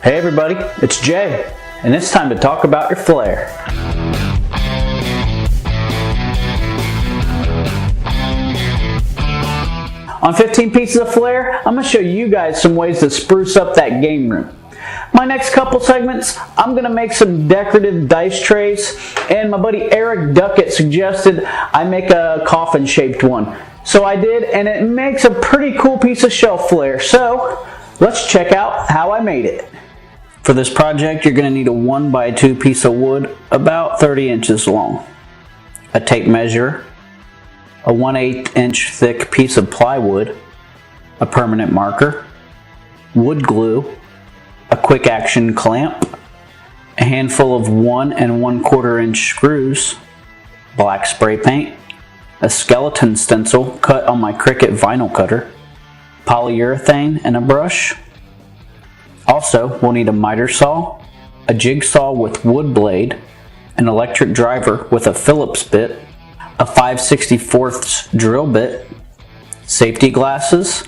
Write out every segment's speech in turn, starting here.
Hey everybody, it's Jay, and it's time to talk about your flare. On 15 Pieces of Flair, I'm going to show you guys some ways to spruce up that game room. My next couple segments, I'm going to make some decorative dice trays, and my buddy Eric Duckett suggested I make a coffin shaped one. So I did, and it makes a pretty cool piece of shelf flare. So let's check out how I made it. For this project, you're going to need a 1x2 piece of wood about 30 inches long, a tape measure, a 1/8 inch thick piece of plywood, a permanent marker, wood glue, a quick action clamp, a handful of 1 1/4 inch screws, black spray paint, a skeleton stencil cut on my Cricut vinyl cutter, polyurethane, and a brush. Also, we'll need a miter saw, a jigsaw with wood blade, an electric driver with a Phillips bit, a 5/64 drill bit, safety glasses,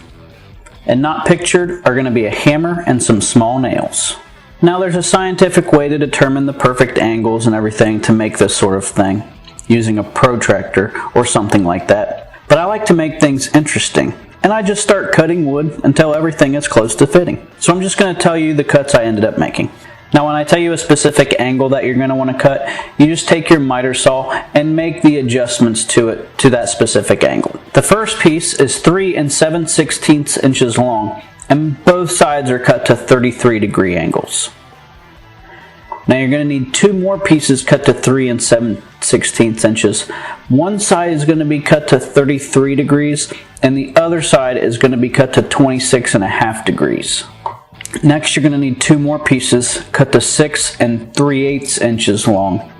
and not pictured are going to be a hammer and some small nails. Now there's a scientific way to determine the perfect angles and everything to make this sort of thing, using a protractor or something like that. But I like to make things interesting, and I just start cutting wood until everything is close to fitting. So I'm just going to tell you the cuts I ended up making. Now when I tell you a specific angle that you're going to want to cut, you just take your miter saw and make the adjustments to it to that specific angle. The first piece is 3 7/16 inches long, and both sides are cut to 33-degree angles. Now you're going to need 2 more pieces cut to 3 7/16 inches. One side is going to be cut to 33 degrees, and the other side is going to be cut to 26.5 degrees. Next, you're going to need 2 more pieces cut to 6 3/8 inches long.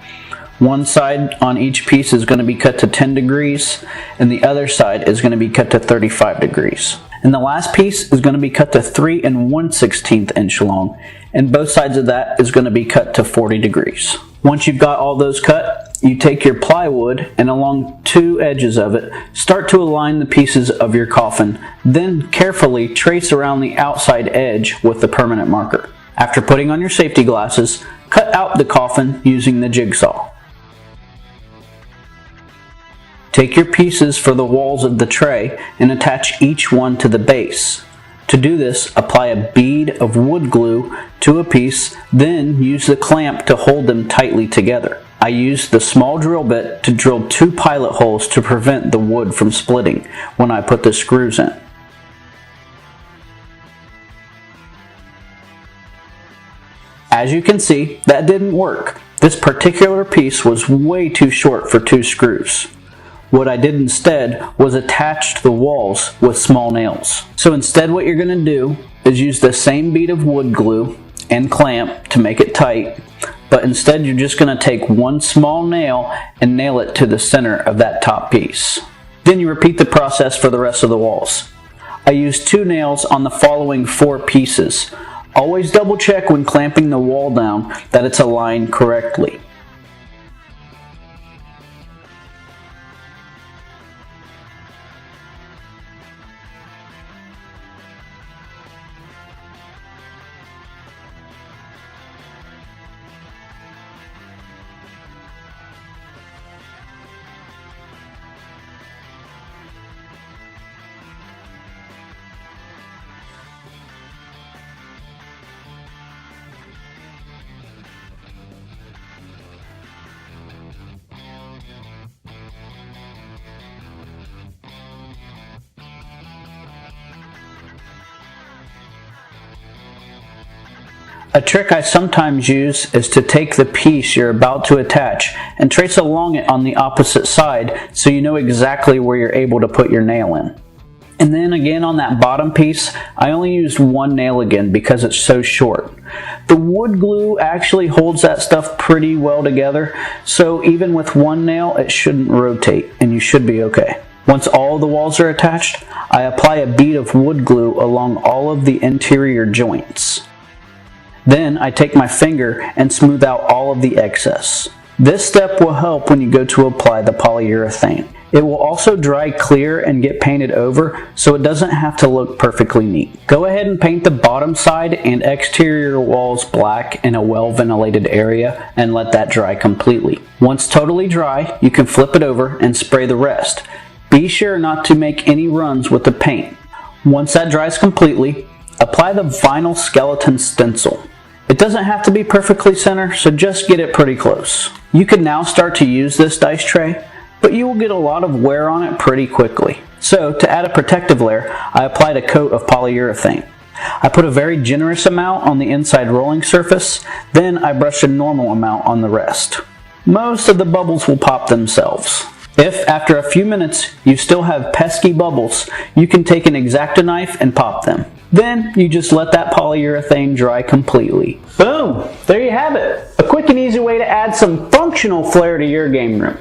One side on each piece is going to be cut to 10 degrees, and the other side is going to be cut to 35 degrees. And the last piece is going to be cut to 3 1/16 inch long, and both sides of that is going to be cut to 40 degrees. Once you've got all those cut, you take your plywood and along 2 edges of it, start to align the pieces of your coffin, then carefully trace around the outside edge with the permanent marker. After putting on your safety glasses, cut out the coffin using the jigsaw. Take your pieces for the walls of the tray and attach each one to the base. To do this, apply a bead of wood glue to a piece, then use the clamp to hold them tightly together. I used the small drill bit to drill 2 pilot holes to prevent the wood from splitting when I put the screws in. As you can see, that didn't work. This particular piece was way too short for 2 screws. What I did instead was attach the walls with small nails. So instead what you're going to do is use the same bead of wood glue and clamp to make it tight, but instead you're just going to take 1 small nail and nail it to the center of that top piece. Then you repeat the process for the rest of the walls. I used 2 nails on the following 4 pieces. Always double check when clamping the wall down that it's aligned correctly. A trick I sometimes use is to take the piece you're about to attach and trace along it on the opposite side so you know exactly where you're able to put your nail in. And then again on that bottom piece, I only used 1 nail again because it's so short. The wood glue actually holds that stuff pretty well together, so even with 1 nail it shouldn't rotate and you should be okay. Once all the walls are attached, I apply a bead of wood glue along all of the interior joints. Then I take my finger and smooth out all of the excess. This step will help when you go to apply the polyurethane. It will also dry clear and get painted over, so it doesn't have to look perfectly neat. Go ahead and paint the bottom side and exterior walls black in a well-ventilated area and let that dry completely. Once totally dry, you can flip it over and spray the rest. Be sure not to make any runs with the paint. Once that dries completely, apply the vinyl skeleton stencil. It doesn't have to be perfectly center, so just get it pretty close. You can now start to use this dice tray, but you will get a lot of wear on it pretty quickly. So to add a protective layer, I applied a coat of polyurethane. I put a very generous amount on the inside rolling surface, then I brushed a normal amount on the rest. Most of the bubbles will pop themselves. If, after a few minutes, you still have pesky bubbles, you can take an X-Acto knife and pop them. Then, you just let that polyurethane dry completely. Boom! There you have it! A quick and easy way to add some functional flair to your game room.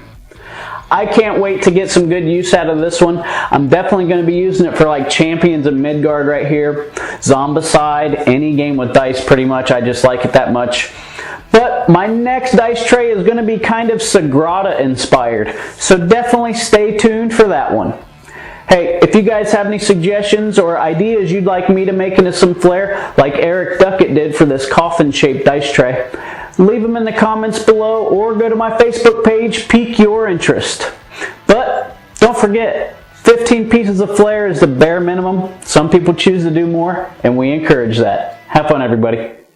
I can't wait to get some good use out of this one. I'm definitely going to be using it for like Champions of Midgard right here, Zombicide, any game with dice pretty much. I just like it that much. But my next dice tray is going to be kind of Sagrada inspired, so definitely stay tuned for that one. Hey, if you guys have any suggestions or ideas you'd like me to make into some flair, like Eric Duckett did for this coffin shaped dice tray, leave them in the comments below or go to my Facebook page, pique your interest. But don't forget, 15 pieces of flair is the bare minimum. Some people choose to do more, and we encourage that. Have fun, everybody.